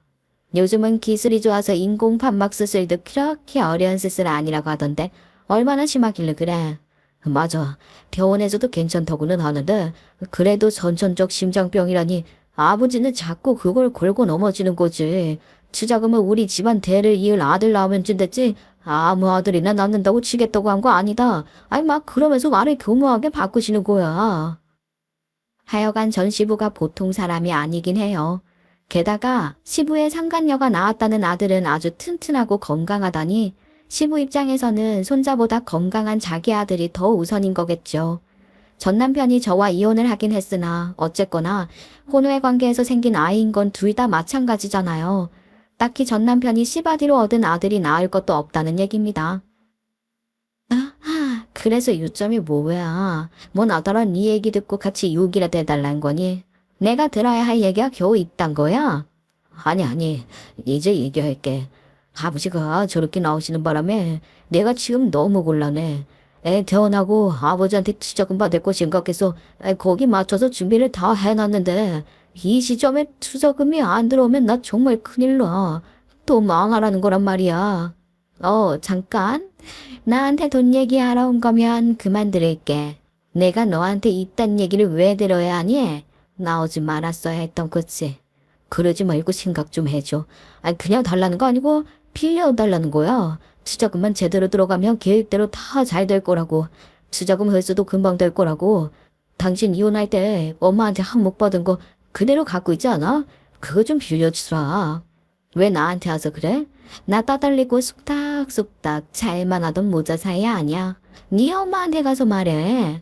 요즘은 기술이 좋아서 인공 판막 수술도 그렇게 어려운 수술 아니라고 하던데 얼마나 심하길래 그래. 맞아. 병원에서도 괜찮다고는 하는데 그래도 선천적 심장병이라니 아버지는 자꾸 그걸 걸고 넘어지는 거지. 투자금은 우리 집안 대를 이을 아들 낳으면 준댔지 아무 아들이나 낳는다고 치겠다고 한 거 아니다. 아니 막 그러면서 말을 교묘하게 바꾸시는 거야. 하여간 전 시부가 보통 사람이 아니긴 해요. 게다가 시부의 상간녀가 낳았다는 아들은 아주 튼튼하고 건강하다니 시부 입장에서는 손자보다 건강한 자기 아들이 더 우선인 거겠죠. 전 남편이 저와 이혼을 하긴 했으나 어쨌거나 혼외 관계에서 생긴 아이인 건 둘 다 마찬가지잖아요. 딱히 전 남편이 시바디로 얻은 아들이 낳을 것도 없다는 얘기입니다. 그래서 요점이 뭐야? 뭐 나더러 네 얘기 듣고 같이 유기라도 해달란 거니? 내가 들어야 할 얘기가 겨우 있단 거야? 아니, 이제 얘기할게. 아버지가 저렇게 나오시는 바람에 내가 지금 너무 곤란해. 애 태어나고 아버지한테 투자금 받을 거 생각해서 거기 맞춰서 준비를 다 해놨는데 이 시점에 투자금이 안 들어오면 나 정말 큰일 나. 또 망하라는 거란 말이야. 잠깐. 나한테 돈 얘기하러 온 거면 그만 들을게. 내가 너한테 이딴 얘기를 왜 들어야 하니? 나오지 말았어야 했던 거지. 그러지 말고 생각 좀 해줘. 그냥 달라는 거 아니고 빌려달라는 거야. 투자금만 제대로 들어가면 계획대로 다 잘 될 거라고. 투자금 회수도 금방 될 거라고. 당신 이혼할 때 엄마한테 한몫 받은 거 그대로 갖고 있지 않아? 그거 좀 빌려주라. 왜 나한테 와서 그래? 나 따달리고 쑥닥쑥닥 잘만 하던 모자 사이 아니야. 네 엄마한테 가서 말해.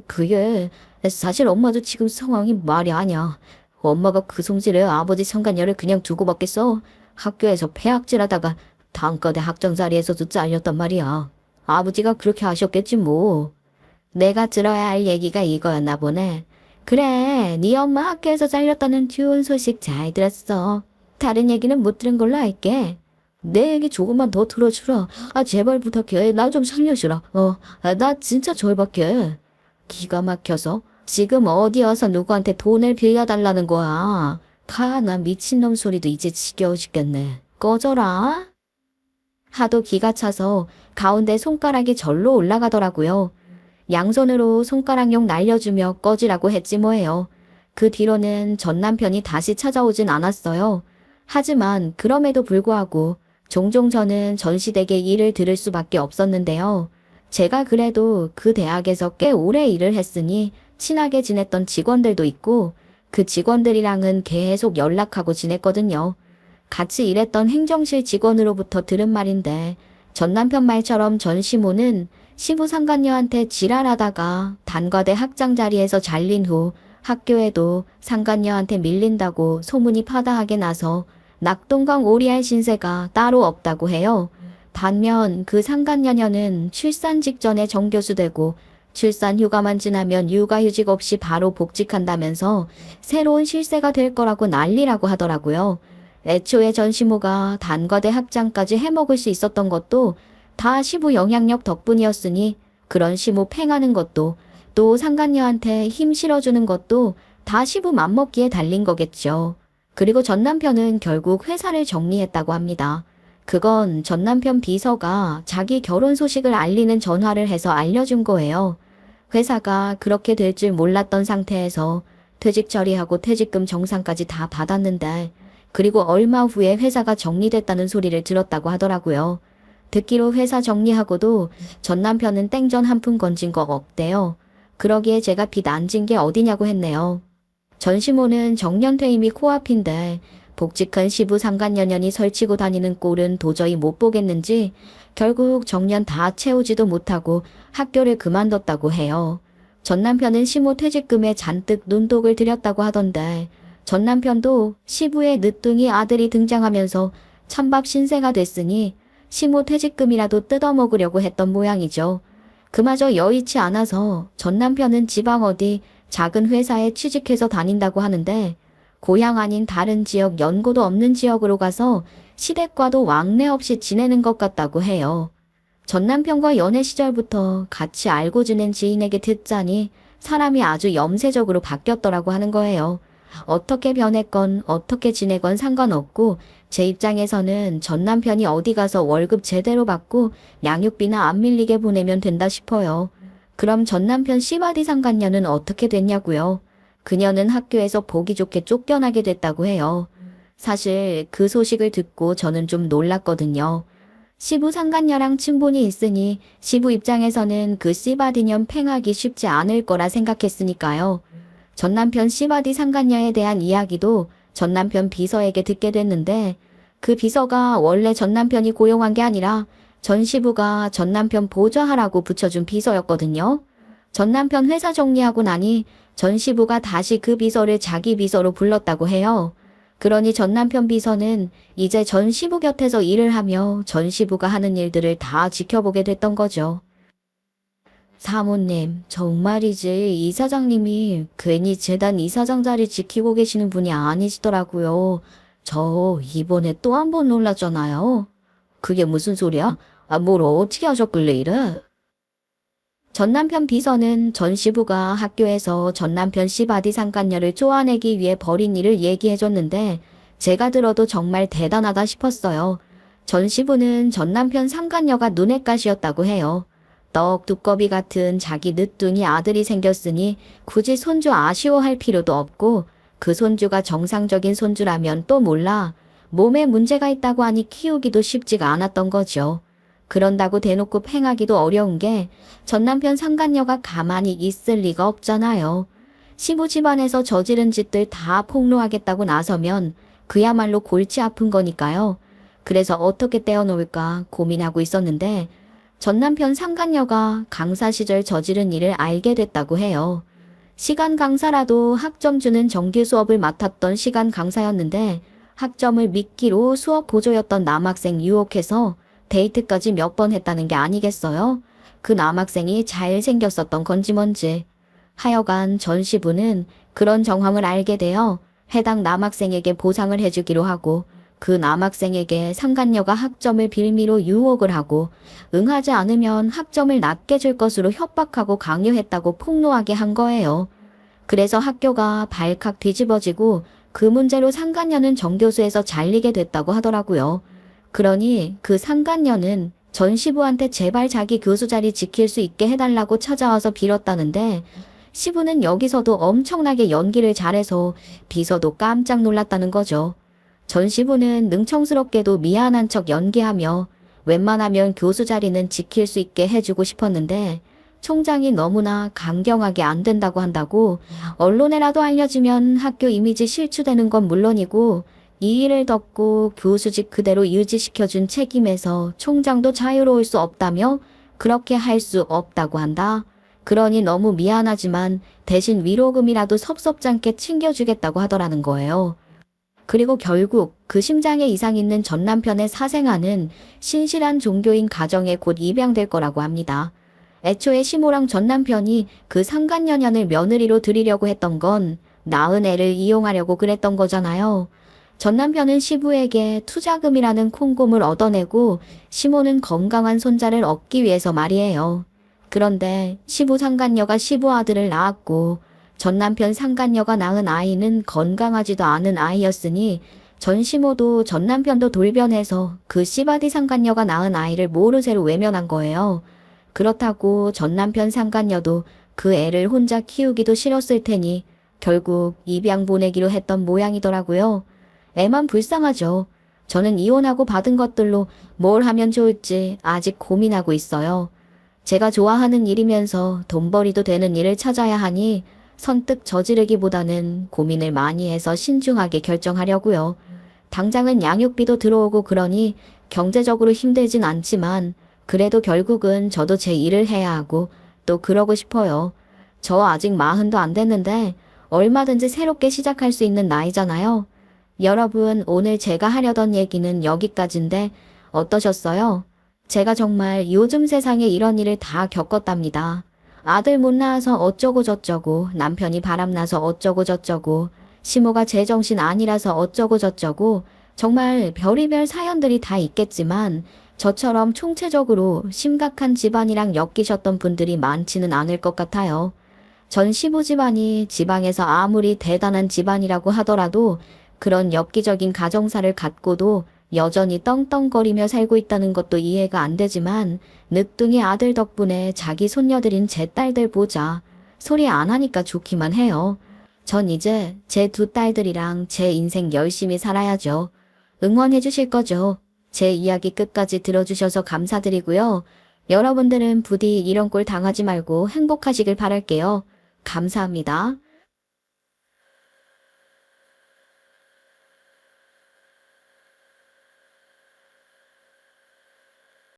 그게 사실 엄마도 지금 상황이 말이 아니야. 엄마가 그 성질에 아버지 상간녀를 그냥 두고 받겠어. 학교에서 폐학질하다가 단과대 학정자리에서도 잘렸단 말이야. 아버지가 그렇게 하셨겠지 뭐. 내가 들어야 할 얘기가 이거였나 보네. 그래, 네 엄마 학교에서 잘렸다는 좋은 소식 잘 들었어. 다른 얘기는 못 들은 걸로 할게. 내 얘기 조금만 더 들어주라. 제발 부탁해. 나 좀 살려주라. 나 진짜 절박해. 기가 막혀서 지금 어디 와서 누구한테 돈을 빌려달라는 거야. 나 미친놈 소리도 이제 지겨워 죽겠네. 꺼져라. 하도 기가 차서 가운데 손가락이 절로 올라가더라고요. 양손으로 손가락용 날려주며 꺼지라고 했지 뭐예요. 그 뒤로는 전 남편이 다시 찾아오진 않았어요. 하지만 그럼에도 불구하고 종종 저는 전시댁에 일을 들을 수밖에 없었는데요. 제가 그래도 그 대학에서 꽤 오래 일을 했으니 친하게 지냈던 직원들도 있고 그 직원들이랑은 계속 연락하고 지냈거든요. 같이 일했던 행정실 직원으로부터 들은 말인데 전 남편 말처럼 전 시모는 시부 상간녀한테 지랄하다가 단과대 학장 자리에서 잘린 후 학교에도 상간녀한테 밀린다고 소문이 파다하게 나서 낙동강 오리알 신세가 따로 없다고 해요. 반면 그 상간녀녀는 출산 직전에 정교수 되고 출산 휴가만 지나면 육아휴직 없이 바로 복직한다면서 새로운 실세가 될 거라고 난리라고 하더라고요. 애초에 전 시모가 단과대 학장까지 해먹을 수 있었던 것도 다 시부 영향력 덕분이었으니 그런 시모 팽하는 것도 또 상간녀한테 힘 실어주는 것도 다 시부 맘먹기에 달린 거겠죠. 그리고 전 남편은 결국 회사를 정리했다고 합니다. 그건 전 남편 비서가 자기 결혼 소식을 알리는 전화를 해서 알려준 거예요. 회사가 그렇게 될 줄 몰랐던 상태에서 퇴직 처리하고 퇴직금 정산까지 다 받았는데 그리고 얼마 후에 회사가 정리됐다는 소리를 들었다고 하더라고요. 듣기로 회사 정리하고도 전 남편은 땡전 한 푼 건진 거 없대요. 그러기에 제가 빚 안 진 게 어디냐고 했네요. 전 시모는 정년퇴임이 코앞인데 복직한 시부 상간녀년이 설치고 다니는 꼴은 도저히 못 보겠는지 결국 정년 다 채우지도 못하고 학교를 그만뒀다고 해요. 전 남편은 시모 퇴직금에 잔뜩 눈독을 들였다고 하던데 전 남편도 시부의 늦둥이 아들이 등장하면서 찬밥 신세가 됐으니 시모 퇴직금이라도 뜯어먹으려고 했던 모양이죠. 그마저 여의치 않아서 전 남편은 지방 어디 작은 회사에 취직해서 다닌다고 하는데 고향 아닌 다른 지역 연고도 없는 지역으로 가서 시댁과도 왕래 없이 지내는 것 같다고 해요. 전 남편과 연애 시절부터 같이 알고 지낸 지인에게 듣자니 사람이 아주 염세적으로 바뀌었더라고 하는 거예요. 어떻게 변했건 어떻게 지내건 상관없고 제 입장에서는 전 남편이 어디 가서 월급 제대로 받고 양육비나 안 밀리게 보내면 된다 싶어요. 그럼 전 남편 씨바디 상간녀는 어떻게 됐냐고요? 그녀는 학교에서 보기 좋게 쫓겨나게 됐다고 해요. 사실 그 소식을 듣고 저는 좀 놀랐거든요. 시부 상간녀랑 친분이 있으니 시부 입장에서는 그 씨바디년 팽하기 쉽지 않을 거라 생각했으니까요. 전 남편 씨바디 상간녀에 대한 이야기도 전 남편 비서에게 듣게 됐는데 그 비서가 원래 전 남편이 고용한 게 아니라 전 시부가 전 남편 보좌하라고 붙여준 비서였거든요. 전 남편 회사 정리하고 나니 전 시부가 다시 그 비서를 자기 비서로 불렀다고 해요. 그러니 전 남편 비서는 이제 전 시부 곁에서 일을 하며 전 시부가 하는 일들을 다 지켜보게 됐던 거죠. 사모님, 정말이지 이사장님이 괜히 재단 이사장 자리 지키고 계시는 분이 아니시더라고요. 저 이번에 또 한 번 놀랐잖아요. 그게 무슨 소리야? 뭘 어떻게 하셨길래 이래? 전 남편 비서는 전 시부가 학교에서 전 남편 씨바디 상간녀를 쪼아내기 위해 벌인 일을 얘기해줬는데 제가 들어도 정말 대단하다 싶었어요. 전 시부는 전 남편 상간녀가 눈엣 가시였다고 해요. 떡 두꺼비 같은 자기 늦둥이 아들이 생겼으니 굳이 손주 아쉬워할 필요도 없고 그 손주가 정상적인 손주라면 또 몰라 몸에 문제가 있다고 하니 키우기도 쉽지가 않았던 거죠. 그런다고 대놓고 팽하기도 어려운 게 전 남편 상간녀가 가만히 있을 리가 없잖아요. 시부 집안에서 저지른 짓들 다 폭로하겠다고 나서면 그야말로 골치 아픈 거니까요. 그래서 어떻게 떼어놓을까 고민하고 있었는데 전 남편 상간녀가 강사 시절 저지른 일을 알게 됐다고 해요. 시간 강사라도 학점 주는 정규 수업을 맡았던 시간 강사였는데 학점을 미끼로 수업 보조였던 남학생 유혹해서 데이트까지 몇 번 했다는 게 아니겠어요? 그 남학생이 잘생겼었던 건지 뭔지. 하여간 전 시부는 그런 정황을 알게 되어 해당 남학생에게 보상을 해주기로 하고 그 남학생에게 상간녀가 학점을 빌미로 유혹을 하고 응하지 않으면 학점을 낮게 줄 것으로 협박하고 강요했다고 폭로하게 한 거예요. 그래서 학교가 발칵 뒤집어지고 그 문제로 상간녀는 정교수에서 잘리게 됐다고 하더라고요. 그러니 그 상간녀는 전 시부한테 제발 자기 교수 자리 지킬 수 있게 해달라고 찾아와서 빌었다는데 시부는 여기서도 엄청나게 연기를 잘해서 비서도 깜짝 놀랐다는 거죠. 전 시부는 능청스럽게도 미안한 척 연기하며 웬만하면 교수 자리는 지킬 수 있게 해주고 싶었는데 총장이 너무나 강경하게 안 된다고 한다고 언론에라도 알려지면 학교 이미지 실추되는 건 물론이고 이 일을 덮고 교수직 그대로 유지시켜준 책임에서 총장도 자유로울 수 없다며 그렇게 할 수 없다고 한다. 그러니 너무 미안하지만 대신 위로금이라도 섭섭잖게 챙겨주겠다고 하더라는 거예요. 그리고 결국 그 심장에 이상 있는 전 남편의 사생아는 신실한 종교인 가정에 곧 입양될 거라고 합니다. 애초에 시모랑 전 남편이 그 상간녀년을 며느리로 들이려고 했던 건 낳은 애를 이용하려고 그랬던 거잖아요. 전 남편은 시부에게 투자금이라는 콩고물 얻어내고 시모는 건강한 손자를 얻기 위해서 말이에요. 그런데 시부 상간녀가 시부 아들을 낳았고 전 남편 상간녀가 낳은 아이는 건강하지도 않은 아이였으니 전 시모도 전 남편도 돌변해서 그 씨바디 상간녀가 낳은 아이를 모르쇠로 외면한 거예요. 그렇다고 전 남편 상간녀도 그 애를 혼자 키우기도 싫었을 테니 결국 입양 보내기로 했던 모양이더라고요. 애만 불쌍하죠. 저는 이혼하고 받은 것들로 뭘 하면 좋을지 아직 고민하고 있어요. 제가 좋아하는 일이면서 돈벌이도 되는 일을 찾아야 하니 선뜻 저지르기보다는 고민을 많이 해서 신중하게 결정하려고요. 당장은 양육비도 들어오고 그러니 경제적으로 힘들진 않지만 그래도 결국은 저도 제 일을 해야 하고 또 그러고 싶어요. 저 아직 40도 안 됐는데 얼마든지 새롭게 시작할 수 있는 나이잖아요. 여러분, 오늘 제가 하려던 얘기는 여기까지인데 어떠셨어요? 제가 정말 요즘 세상에 이런 일을 다 겪었답니다. 아들 못 낳아서 어쩌고 저쩌고, 남편이 바람나서 어쩌고 저쩌고, 시모가 제정신 아니라서 어쩌고 저쩌고, 정말 별의별 사연들이 다 있겠지만 저처럼 총체적으로 심각한 집안이랑 엮이셨던 분들이 많지는 않을 것 같아요. 전 시부 집안이 지방에서 아무리 대단한 집안이라고 하더라도 그런 엽기적인 가정사를 갖고도 여전히 떵떵거리며 살고 있다는 것도 이해가 안 되지만 늦둥이 아들 덕분에 자기 손녀들인 제 딸들 보자 소리 안 하니까 좋기만 해요. 전 이제 제 두 딸들이랑 제 인생 열심히 살아야죠. 응원해 주실 거죠? 제 이야기 끝까지 들어주셔서 감사드리고요. 여러분들은 부디 이런 꼴 당하지 말고 행복하시길 바랄게요. 감사합니다.